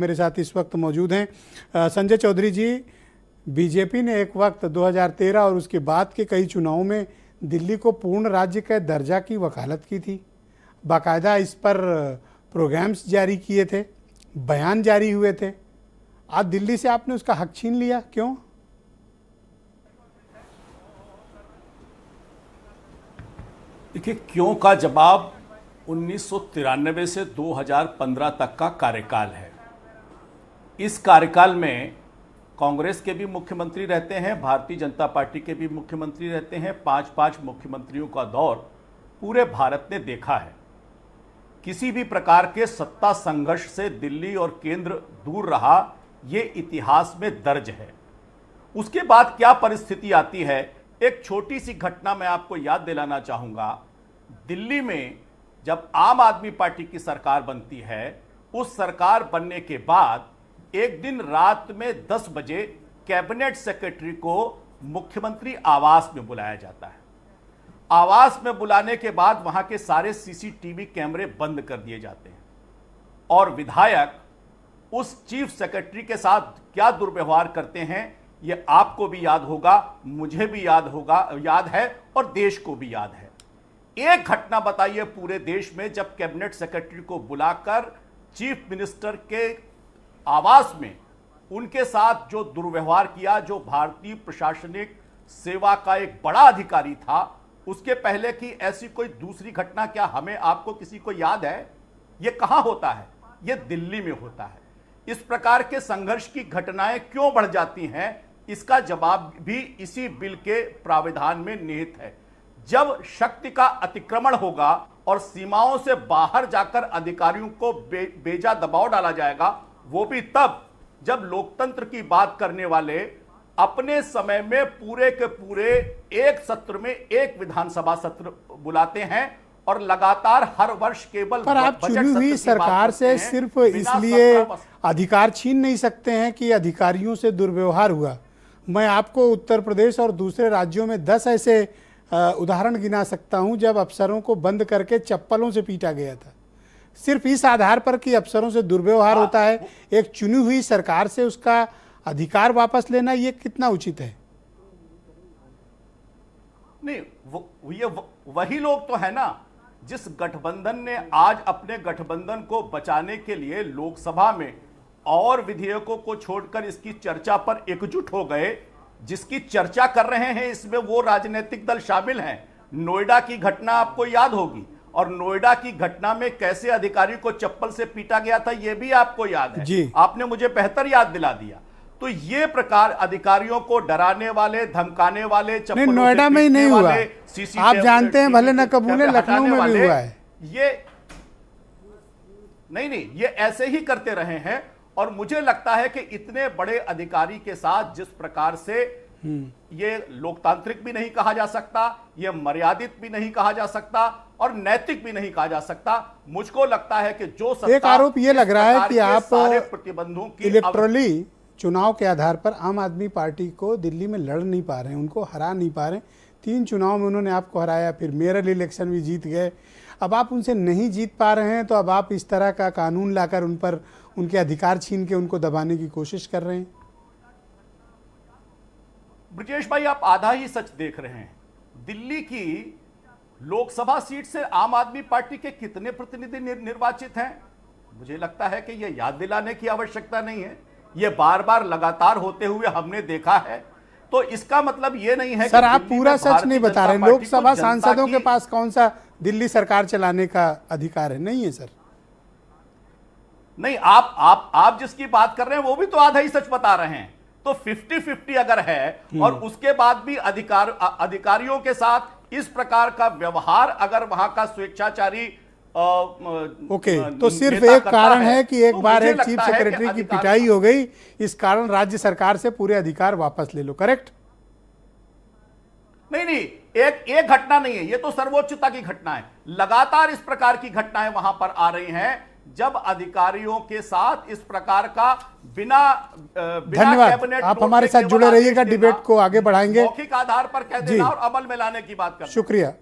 मेरे साथ इस वक्त मौजूद हैं संजय चौधरी जी। बीजेपी ने एक वक्त 2013 और उसके बाद के कई चुनावों में दिल्ली को पूर्ण राज्य के दर्जा की वकालत की थी, बाकायदा इस पर प्रोग्राम्स जारी किए थे, बयान जारी हुए थे। आज दिल्ली से आपने उसका हक छीन लिया, क्यों? देखिए, क्यों का जवाब 1993 से 2015 तक का कार्यकाल है। इस कार्यकाल में कांग्रेस के भी मुख्यमंत्री रहते हैं, भारतीय जनता पार्टी के भी मुख्यमंत्री रहते हैं। 5-5 मुख्यमंत्रियों का दौर पूरे भारत ने देखा है। किसी भी प्रकार के सत्ता संघर्ष से दिल्ली और केंद्र दूर रहा, ये इतिहास में दर्ज है। उसके बाद क्या परिस्थिति आती है, एक छोटी सी घटना मैं आपको याद दिलाना चाहूंगा। दिल्ली में जब आम आदमी पार्टी की सरकार बनती है, उस सरकार बनने के बाद एक दिन रात में 10 बजे कैबिनेट सेक्रेटरी को मुख्यमंत्री आवास में बुलाया जाता है। आवास में बुलाने के बाद वहां के सारे सीसीटीवी कैमरे बंद कर दिए जाते हैं और विधायक उस चीफ सेक्रेटरी के साथ क्या दुर्व्यवहार करते हैं, यह आपको भी याद होगा, मुझे भी याद है और देश को भी याद है। एक घटना बताइए पूरे देश में, जब कैबिनेट सेक्रेटरी को बुलाकर चीफ मिनिस्टर के आवास में उनके साथ जो दुर्व्यवहार किया, जो भारतीय प्रशासनिक सेवा का एक बड़ा अधिकारी था, उसके पहले की ऐसी कोई दूसरी घटना क्या हमें आपको किसी को याद है? यह कहां होता है? यह दिल्ली में होता है। इस प्रकार के संघर्ष की घटनाएं क्यों बढ़ जाती हैं, इसका जवाब भी इसी बिल के प्राविधान में निहित है। जब शक्ति का अतिक्रमण होगा और सीमाओं से बाहर जाकर अधिकारियों को बेजा दबाव डाला जाएगा, वो भी तब जब लोकतंत्र की बात करने वाले अपने समय में पूरे के पूरे एक सत्र में एक विधानसभा सत्र बुलाते हैं और लगातार हर वर्ष केवल पर आप चुनी हुई सरकार से सिर्फ इसलिए अधिकार छीन नहीं सकते हैं कि अधिकारियों से दुर्व्यवहार हुआ। मैं आपको उत्तर प्रदेश और दूसरे राज्यों में 10 ऐसे उदाहरण गिना सकता हूं जब अफसरों को बंद करके चप्पलों से पीटा गया था। सिर्फ इस आधार पर कि अफसरों से दुर्व्यवहार होता है, एक चुनी हुई सरकार से उसका अधिकार वापस लेना, ये कितना उचित है? नहीं, ये वही लोग तो है ना जिस गठबंधन ने आज अपने गठबंधन को बचाने के लिए लोकसभा में और विधेयकों को छोड़कर इसकी चर्चा पर एकजुट हो गए। जिसकी चर्चा कर रहे हैं इसमें वो राजनीतिक दल शामिल हैं। नोएडा की घटना आपको याद होगी, और नोएडा की घटना में कैसे अधिकारी को चप्पल से पीटा गया था, यह भी आपको याद है जी। आपने मुझे बेहतर याद दिला दिया। तो ये प्रकार अधिकारियों को डराने वाले, धमकाने वाले, नहीं, नोएडा में ही नहीं हुआ, आप जानते हैं, भले न कबूले, लखनऊ में भी हुआ है। ये नहीं, ये ऐसे ही करते रहे हैं। और मुझे लगता है कि इतने बड़े अधिकारी के साथ जिस प्रकार से ये लोकतांत्रिक भी नहीं कहा जा सकता, ये मर्यादित भी नहीं कहा जा सकता और नैतिक भी नहीं कहा जा सकता। मुझको लगता है कि जो एक आरोप ये लग रहा है कि आप प्रतिबंधों की इलेक्टोरली चुनाव के आधार पर आम आदमी पार्टी को दिल्ली में लड़ नहीं पा रहे हैं, उनको हरा नहीं पा रहे। 3 चुनाव में उन्होंने आपको हराया, फिर मेयर इलेक्शन भी जीत गए। अब आप उनसे नहीं जीत पा रहे हैं तो अब आप इस तरह का कानून लाकर उन पर उनके अधिकार छीन के उनको दबाने की कोशिश कर रहे हैं। ब्रिजेश भाई, आप आधा ही सच देख रहे हैं। दिल्ली की लोकसभा सीट से आम आदमी पार्टी के कितने प्रतिनिधि निर्वाचित हैं? मुझे लगता है कि यह याद दिलाने की आवश्यकता नहीं है, यह बार बार लगातार होते हुए हमने देखा है। तो इसका मतलब यह नहीं है सर, आप पूरा सच नहीं बता रहे। लोकसभा सांसदों के पास कौन सा दिल्ली सरकार चलाने का अधिकार है? नहीं है सर। नहीं, आप जिसकी बात कर रहे हैं वो भी तो आधा ही सच बता रहे हैं। तो 50-50 अगर है और उसके बाद भी अधिकारियों के साथ इस प्रकार का व्यवहार, अगर वहां का स्वेच्छाचारी ओके, तो सिर्फ एक कारण है कि एक बार एक चीफ सेक्रेटरी की पिटाई हो गई, इस कारण राज्य सरकार से पूरे अधिकार वापस ले लो, करेक्ट? नहीं, एक घटना नहीं है, ये तो सर्वोच्चता की घटना है। लगातार इस प्रकार की घटनाएं वहां पर आ रही हैं जब अधिकारियों के साथ इस प्रकार का बिना धन्यवाद, आप हमारे साथ जुड़े रहिएगा, डिबेट को आगे बढ़ाएंगे। मौखिक आधार पर कह देना और अमल में लाने की बात करना। शुक्रिया।